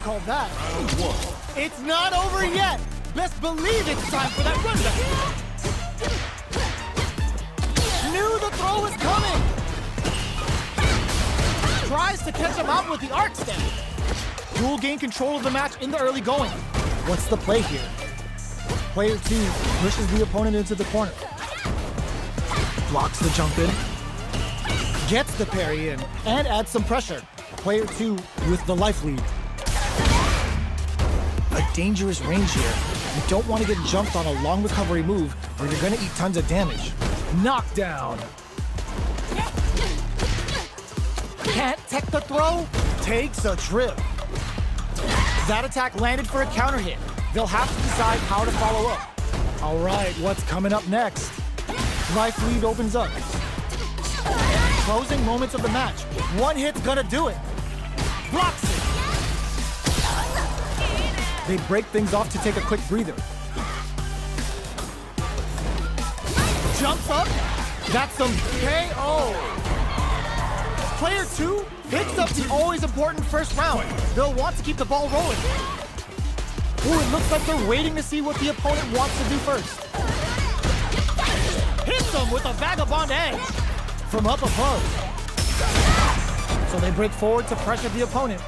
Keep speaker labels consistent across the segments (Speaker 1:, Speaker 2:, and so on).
Speaker 1: Call that. It's not over yet. Best believe it's time for that run back. Knew the throw was coming. Tries to catch him out with the arc stem. Duel gain control of the match in the early going. What's the play here? Player 2 pushes the opponent into the corner. Blocks the jump in. Gets the parry in and adds some pressure. Player 2 with the life lead. A dangerous range here. You don't want to get jumped on a long recovery move or you're going to eat tons of damage. Knockdown. Can't tech the throw. Takes a trip. That attack landed for a counter hit. They'll have to decide how to follow up. All right, what's coming up next? Life lead opens up. Closing moments of the match. One hit's gonna do it. Blocks it. They break things off to take a quick breather. Jumps up. That's some KO. Player 2 picks up the always important first round. They'll want to keep the ball rolling. Ooh, it looks like they're waiting to see what the opponent wants to do first. Hits them with a vagabond edge from up above. So they break forward to pressure the opponent.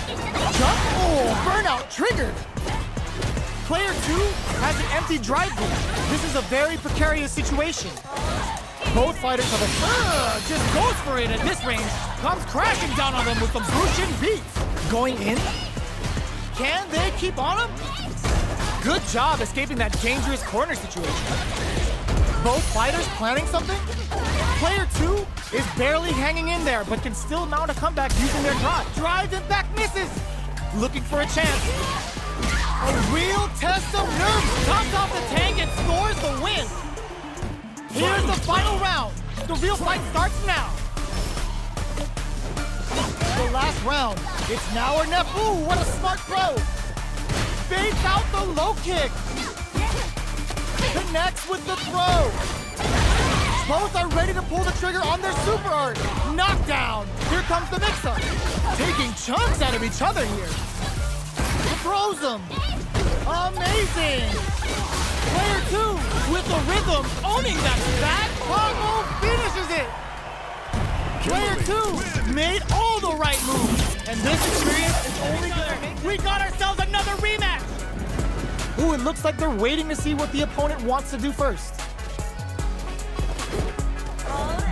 Speaker 1: Jump! Oh, burnout triggered! Player 2 has an empty drive beam. This is a very precarious situation. Both fighters have a just goes for it at this range. Comes crashing down on them with some Bushin beats. Going in? Can they keep on him? Good job escaping that dangerous corner situation. Both fighters planning something? Player 2 is barely hanging in there, but can still mount a comeback using their drive. Drive impact misses. Looking for a chance. A real test of nerve. Comes off the tank and scores the win. Here's the final round. The real fight starts now. The last round. It's now or never. Ooh, what a smart throw. Baits out the low kick. Connects with the throw. Both are ready to pull the trigger on their super art. Knockdown. Here comes the mix-up. Taking chunks out of each other here. Throws them. Amazing. Player 2 with the rhythm owning that back combo finishes it. Player 2 made all the right moves. And this experience is only gonna make... We got ourselves another rematch. Ooh, it looks like they're waiting to see what the opponent wants to do first.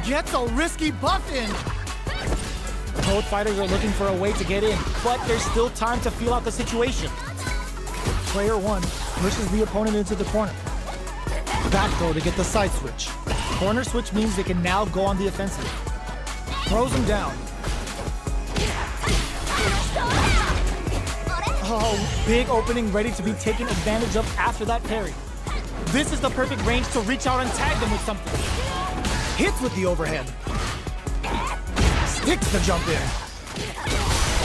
Speaker 1: Gets a risky buff in. Both fighters are looking for a way to get in, but there's still time to feel out the situation. Player 1 pushes the opponent into the corner. Back throw to get the side switch. Corner switch means they can now go on the offensive. Throws him down. Oh, big opening ready to be taken advantage of after that parry. This is the perfect range to reach out and tag them with something. Hits with the overhead. Sticks the jump in.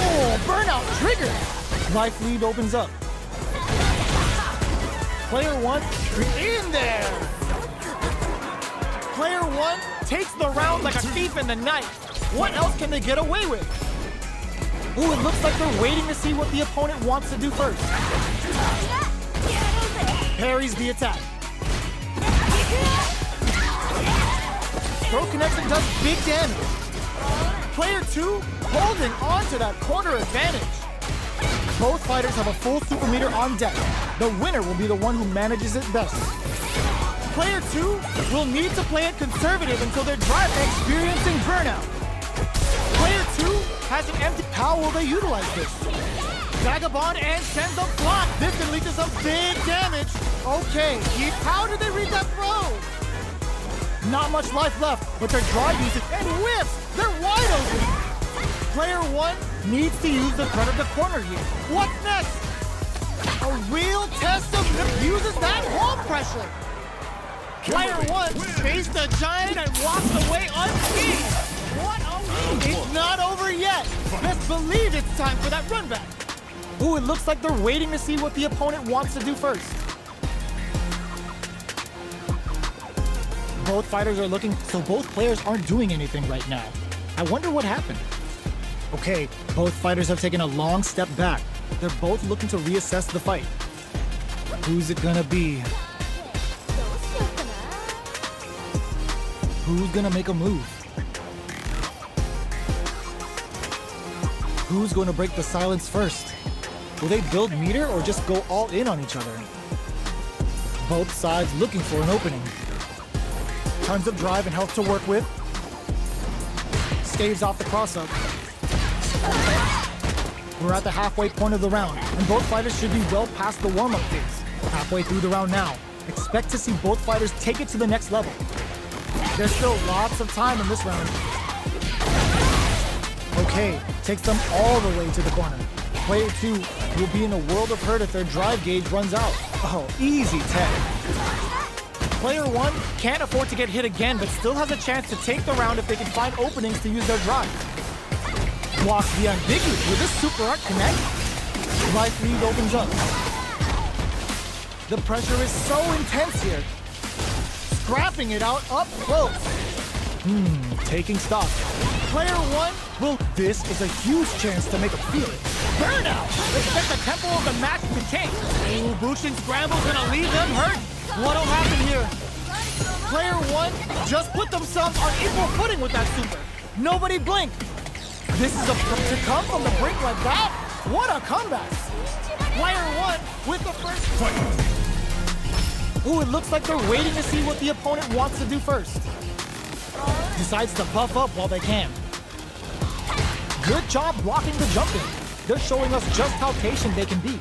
Speaker 1: Oh, burnout triggered. Life lead opens up. Player 1 in there. Player 1 takes the round like a thief in the night. What else can they get away with? Ooh, it looks like they're waiting to see what the opponent wants to do first. Parries the attack. Throw connects and does big damage. Player 2 holding on to that corner advantage. Both fighters have a full super meter on deck. The winner will be the one who manages it best. Player 2 will need to play it conservative until their drive experiencing burnout. Player 2 has an empty. How will they utilize this? Vagabond and sends a block. This can lead to some big damage. Okay, how did they read that throw? Not much life left, but their drive uses and whips. They're wide open. Player 1 needs to use the threat of the corner here. What's next? A real test of uses that wall pressure. Player 1 faced the giant and walked away unscathed. What a win! It's not over yet. Best believe it's time for that run back. Ooh, it looks like they're waiting to see what the opponent wants to do first. Both fighters are looking, so both players aren't doing anything right now. I wonder what happened. Okay, both fighters have taken a long step back. They're both looking to reassess the fight. Who's it gonna be? Who's gonna make a move? Who's gonna break the silence first? Will they build meter or just go all in on each other? Both sides looking for an opening. Tons of drive and health to work with. Staves off the cross-up. We're at the halfway point of the round, and both fighters should be well past the warm-up phase. Halfway through the round now. Expect to see both fighters take it to the next level. There's still lots of time in this round. Okay, takes them all the way to the corner. Player 2 will be in a world of hurt if their drive gauge runs out. Oh, easy tag. Player 1 can't afford to get hit again, but still has a chance to take the round if they can find openings to use their drive. Blocks the ambiguous with this super art connect. Life lead opens up. The pressure is so intense here. Scrapping it out up close. Taking stock. Player 1 will. This is a huge chance to make a feel it. Burnout! Expect the tempo of the match to change. Ooh, Bushin Scramble's gonna leave them hurt. What'll happen here? Player 1 just put themselves on equal footing with that super. Nobody blinked. This is to come from the brink like that? What a comeback! Player 1 with the first fight. Ooh, it looks like they're waiting to see what the opponent wants to do first. Decides to buff up while they can. Good job blocking the jumping. They're showing us just how patient they can be.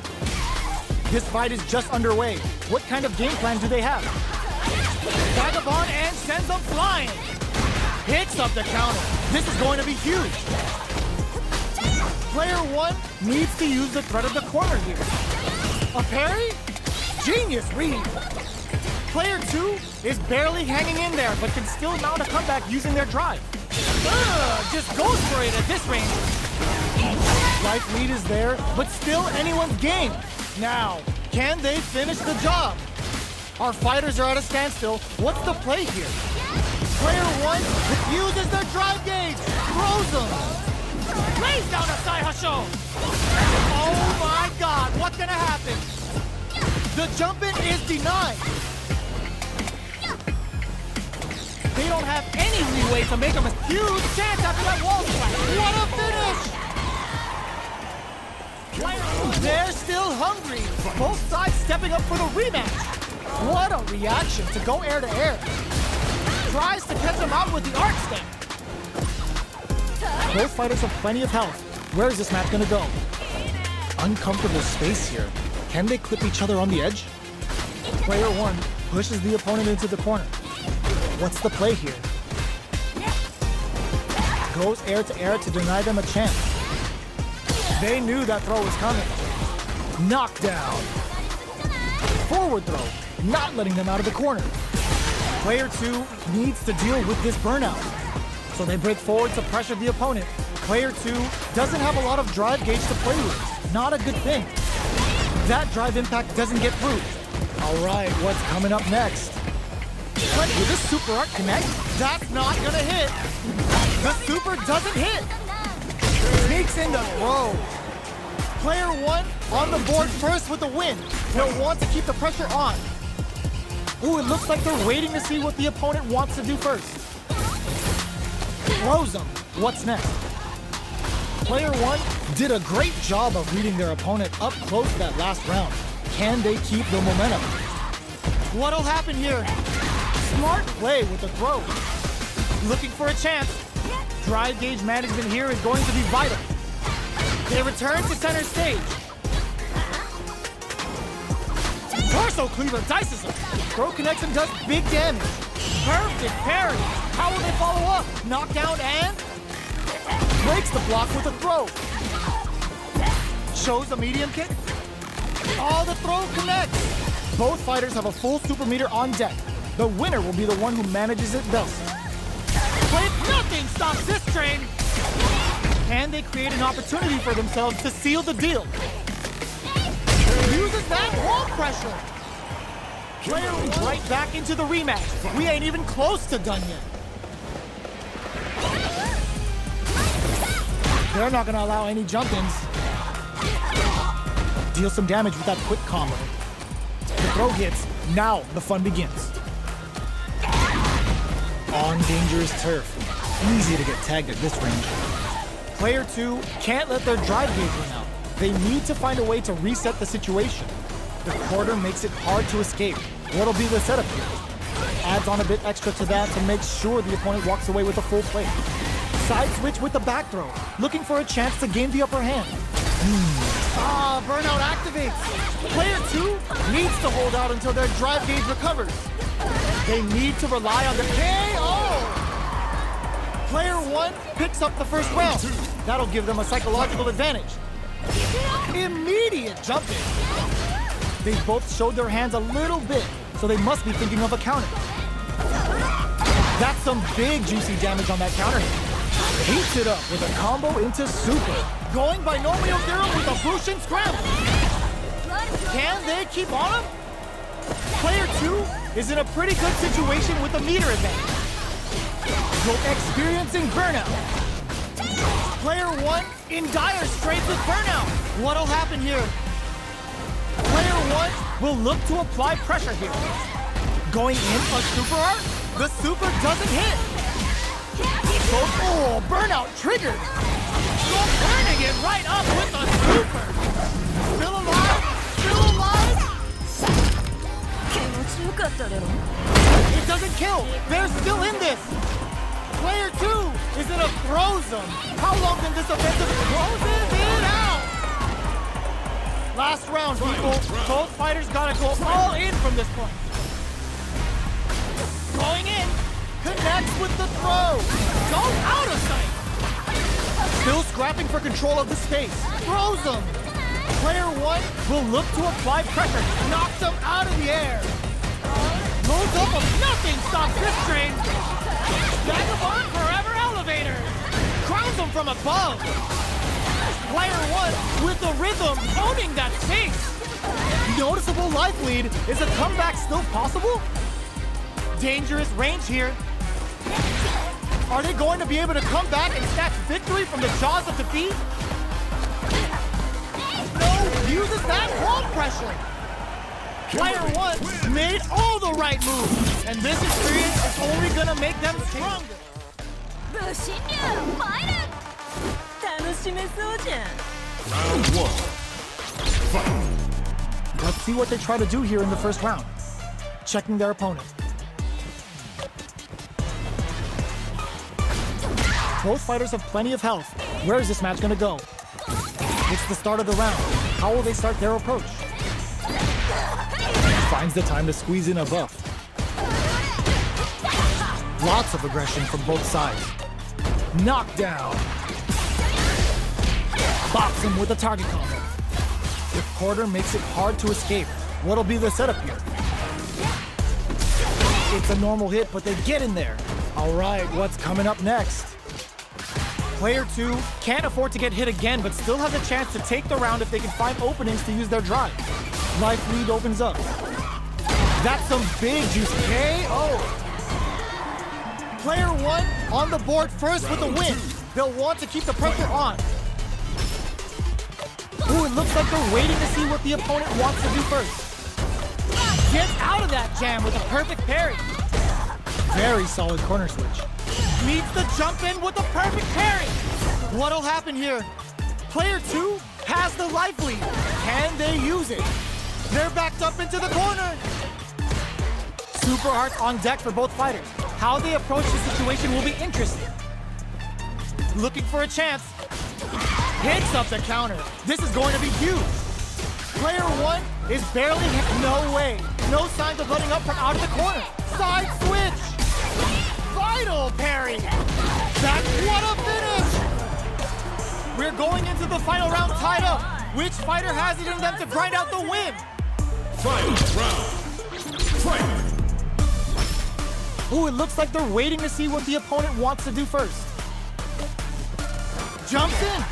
Speaker 1: This fight is just underway. What kind of game plan do they have? Vagabond and sends them flying. Hits up the counter. This is going to be huge. Player 1 needs to use the threat of the corner here. A parry? Genius read. Player 2 is barely hanging in there, but can still mount a comeback using their drive. Just goes for it at this range. Life lead is there, but still anyone's game. Now, can they finish the job? Our fighters are at a standstill. What's the play here? Player 1 refuses their drive gauge. Throws them. Lays down a Sai Hasho. Oh my God, what's gonna happen? The jump-in is denied. They don't have any leeway to make them a huge chance after that wall splash. What a finish! They're still hungry. Both sides stepping up for the rematch. What a reaction to go air to air. Tries to catch them out with the arc stamp. Both fighters have plenty of health. Where is this match gonna go? Uncomfortable space here. Can they clip each other on the edge? Player 1 pushes the opponent into the corner. What's the play here? Goes air to deny them a chance. They knew that throw was coming. Knockdown. Forward throw, not letting them out of the corner. Player 2 needs to deal with this burnout. So they break forward to pressure the opponent. Player 2 doesn't have a lot of drive gauge to play with. Not a good thing. That drive impact doesn't get through. All right, what's coming up next? With this super art connect, that's not gonna hit. The super doesn't hit. Sneaks in the throw. Player 1 on the board first with the win. They'll want to keep the pressure on. Ooh, it looks like they're waiting to see what the opponent wants to do first. Throws them. What's next? Player 1 did a great job of reading their opponent up close that last round. Can they keep the momentum? What'll happen here? Smart play with the throw. Looking for a chance. Drive gauge management here is going to be vital. They return to center stage. Torso cleaver dices him. Throw connects and does big damage. Perfect parry. How will they follow up? Knockdown and breaks the block with a throw. Shows a medium kick. Oh, the throw connects. Both fighters have a full super meter on deck. The winner will be the one who manages it best. But nothing stops this train. Can they create an opportunity for themselves to seal the deal? Uses that wall pressure. Player right back into the rematch. We ain't even close to done yet. They're not gonna allow any jump-ins. Deal some damage with that quick combo. The throw hits. Now the fun begins. On dangerous turf. Easy to get tagged at this range. Player 2 can't let their drive gauge run out. They need to find a way to reset the situation. The quarter makes it hard to escape. What'll be the setup here? Adds on a bit extra to that to make sure the opponent walks away with a full plate. Side switch with the back throw, looking for a chance to gain the upper hand. Burnout activates. Player 2 needs to hold out until their drive gauge recovers. They need to rely on the KO! Player 1 picks up the first round. That'll give them a psychological advantage. Immediate jump in. They both showed their hands a little bit, so they must be thinking of a counter. That's some big juicy damage on that counter hit. Heats it up with a combo into super. Going binomial theorem with a Bushin scramble. Can they keep on him? Player 2 is in a pretty good situation with a meter advantage. Experiencing burnout. Player 1 in dire straits with burnout. What'll happen here? Player 1 will look to apply pressure here. Going in a super art. The super doesn't hit. Oh, burnout triggered. Turning it right up with the super. Still alive? Still alive? It doesn't kill. They're still in this. Player 2 is in a throw zone. How long can this offensive closes it out? Last round, people. Both fighters gotta go all in from this point. Going in. Connects with the throw. Go out of sight. Still scrapping for control of the space. Throws him. Player 1 will look to apply pressure. Knocks him out of the air. Loads up of nothing stops this train. Vagabond forever elevator. Crowns him from above. Player 1 with the rhythm owning that space. Noticeable life lead. Is a comeback still possible? Dangerous range here. Are they going to be able to come back and snatch victory from the jaws of defeat? No, uses that wall pressure. Player 1 made all the right moves, and this experience is only gonna make them stronger.
Speaker 2: Round 1. Fight.
Speaker 1: Let's see what they try to do here in the first round. Checking their opponent. Both fighters have plenty of health. Where is this match gonna go? It's the start of the round. How will they start their approach? Finds the time to squeeze in a buff. Lots of aggression from both sides. Knockdown. Box him with a target combo. The quarter makes it hard to escape. What'll be the setup here? It's a normal hit, but they get in there. All right, what's coming up next? Player 2 can't afford to get hit again, but still has a chance to take the round if they can find openings to use their drive. Life lead opens up. That's some big juicy KO. Player 1 on the board first with a win. They'll want to keep the pressure on. Ooh, it looks like they're waiting to see what the opponent wants to do first. Gets out of that jam with a perfect parry. Very solid corner switch. Meets the jump in with a perfect parry. What'll happen here? Player 2 has the life lead. Can they use it? They're backed up into the corner. Super arts on deck for both fighters. How they approach the situation will be interesting. Looking for a chance. Hits up the counter. This is going to be huge. Player 1 is barely hit. No way. No signs of letting up from out of the corner. Side switch. Vital parry. That's what a finish. We're going into the final round tied up. Which fighter has it in them to grind out the win?
Speaker 2: Final round. Fight.
Speaker 1: Ooh, it looks like they're waiting to see what the opponent wants to do first. Jumps in.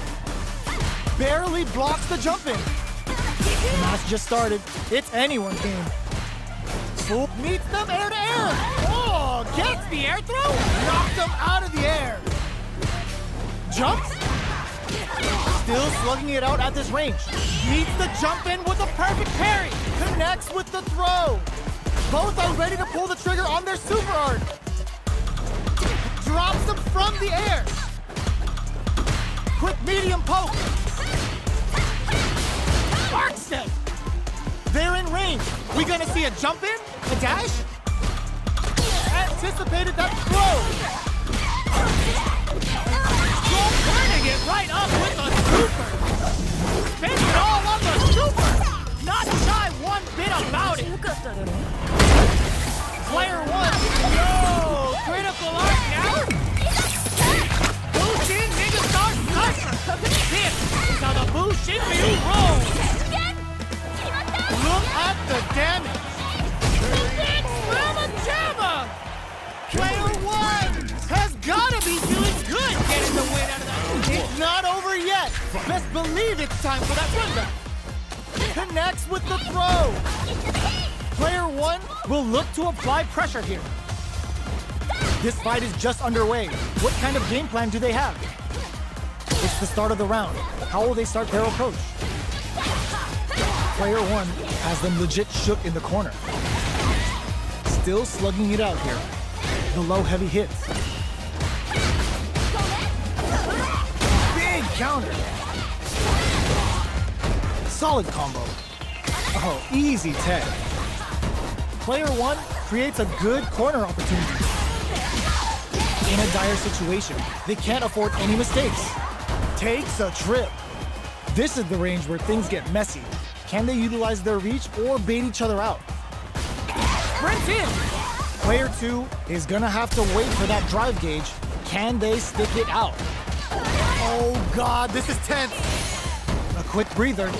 Speaker 1: Barely blocks the jump in. The match just started. It's anyone's game. Ooh, meets them air to air. Oh, gets the air throw. Knocks them out of the air. Jumps. Still slugging it out at this range. Needs the jump in with a perfect parry. Connects with the throw. Both are ready to pull the trigger on their super art. Drops them from the air. Quick medium poke. Arc step. They're in range. We gonna see a jump in? A dash? Anticipated that throw. Turning it right up with a super. Spins it all on the super. Not shy one bit about it. Player one. Yo, critical arc now. Bushin Ninja Star Slicer. This is how the Bushin Ryu rolls. Look at the damage. Big Mama Jamma. Player one has gotta be feeling good getting the win out of that. It's not over yet. Best believe it's time for that run back. Connects with the throw. Player one will look to apply pressure here. This fight is just underway. What kind of game plan do they have? It's the start of the round. How will they start their approach? Player one has them legit shook in the corner. Still slugging it out here. The low heavy hits. Big counter. Solid combo. Oh, easy tag. Player one creates a good corner opportunity. In a dire situation, they can't afford any mistakes. Takes a trip. This is the range where things get messy. Can they utilize their reach or bait each other out? Sprint in! Player two is gonna have to wait for that drive gauge. Can they stick it out? Oh God, this is tense. A quick breather.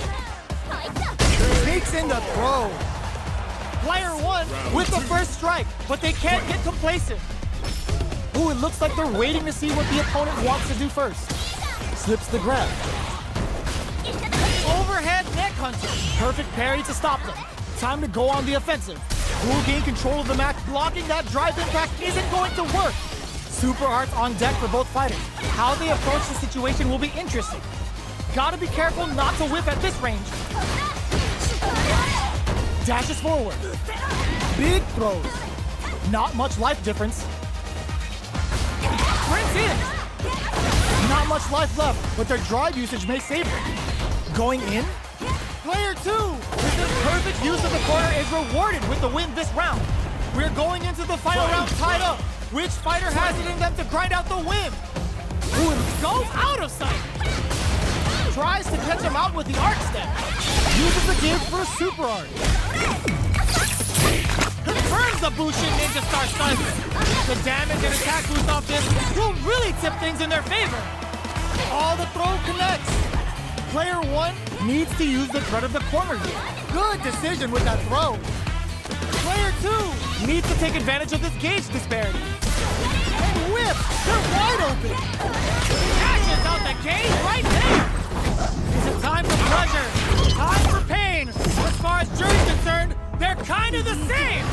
Speaker 1: Sneaks in the throw. Player one with the first strike, but they can't get complacent. Ooh, it looks like they're waiting to see what the opponent wants to do first. Slips the grab. Overhead neck hunter. Perfect parry to stop them. Time to go on the offensive. Who will gain control of the match? Blocking that drive impact isn't going to work. Super arts on deck for both fighters. How they approach the situation will be interesting. Gotta be careful not to whip at this range. Dashes forward. Big throws. Not much life difference. Sprints in. Not much life left, but their drive usage may save them. Going in. Player two with the perfect use of the corner is rewarded with the win this round. We're going into the final round tied up. Which fighter has it in them to grind out the win? Ooh, it goes out of sight. Tries to catch him out with the arc step. Uses the give for a super arc. Confirms the Bushin Ninja Star Slicer. The damage and attack boost off this will really tip things in their favor. All the throw connects. Player one needs to use the threat of the corner here. Good decision with that throw. Player two needs to take advantage of this gauge disparity. And whip! They're wide open! Dashes out the gauge right there! Is it time for pleasure? Time for pain? As far as jury's concerned, they're kind of the same!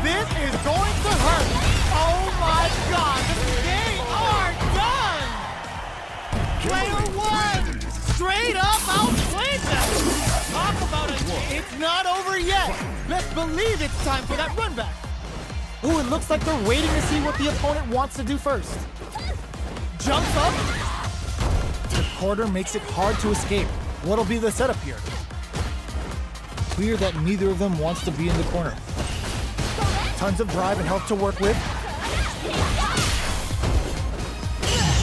Speaker 1: This is going to hurt! Oh my God! They are done! Player one! Straight up outplayed them! Talk about it! It's not over yet! Best believe it's time for that run back! Ooh, it looks like they're waiting to see what the opponent wants to do first. Jumps up. The quarter makes it hard to escape. What'll be the setup here? Clear that neither of them wants to be in the corner. Tons of drive and health to work with.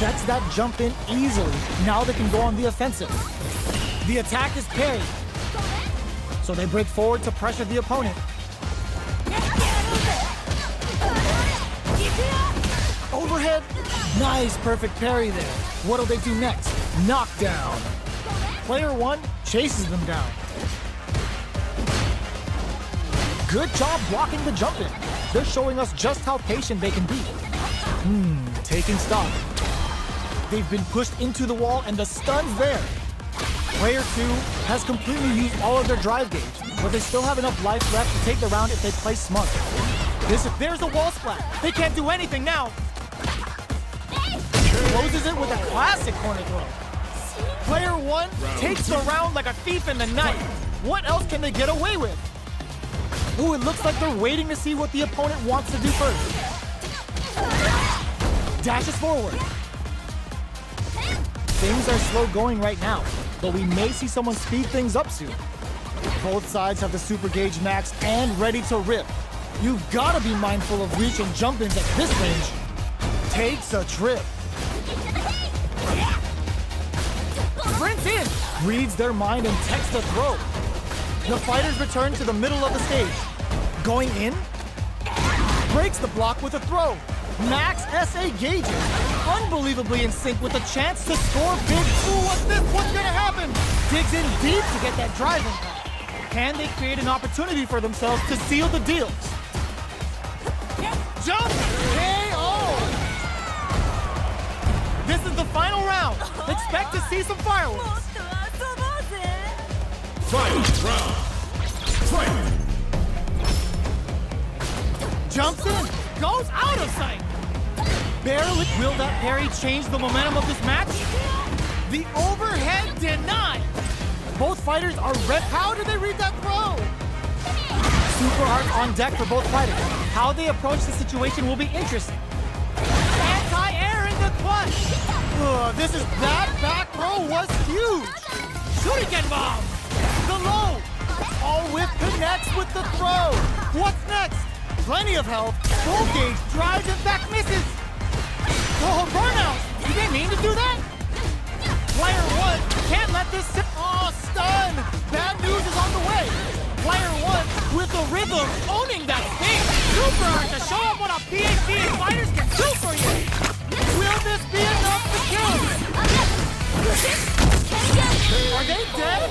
Speaker 1: Checks that jump in easily. Now they can go on the offensive. The attack is parried. So they break forward to pressure the opponent. Overhead. Nice, perfect parry there. What'll they do next? Knockdown. Player one chases them down. Good job blocking the jump in. They're showing us just how patient they can be. Taking stock. They've been pushed into the wall and the stun's there. Player two has completely used all of their drive gauge, but they still have enough life left to take the round if they play smart. There's a wall splat. They can't do anything now. closes it with a classic corner throw. Player 1 takes the round like a thief in the night. What else can they get away with? Ooh, it looks like they're waiting to see what the opponent wants to do first. Dashes forward. Things are slow going right now, but we may see someone speed things up soon. Both sides have the Super Gauge Max and ready to rip. You've got to be mindful of reach and jump-ins at this range. Takes a trip. Sprints in. Reads their mind and takes the throw. The fighters return to the middle of the stage. Going in. Breaks the block with a throw. Max SA gauges. Unbelievably in sync with a chance to score big. Ooh, what's this? What's gonna happen? Digs in deep to get that drive impact. Can they create an opportunity for themselves to seal the deals? Jump! KO! This is the final round. Expect to see some fireworks.
Speaker 2: Final round. Fight!
Speaker 1: Jumps in, goes out of sight. Barely. Will that parry change the momentum of this match? The overhead denied. Both fighters are red. How did they read that throw? Super hard on deck for both fighters. How they approach the situation will be interesting. Anti-air in the clutch. That back throw was huge. Shuriken bomb. The low. All whip connects with the throw. What's next? Plenty of health. Full gauge drives and back misses. Oh, burnout. Did they mean to do that? Player 1 can't let this sit. Oh, stun. Bad news is on the way. Player 1 with the rhythm owning that thing. Super hard to show up what a PhD and fighters can do for you. Will this be enough to kill? Are they dead?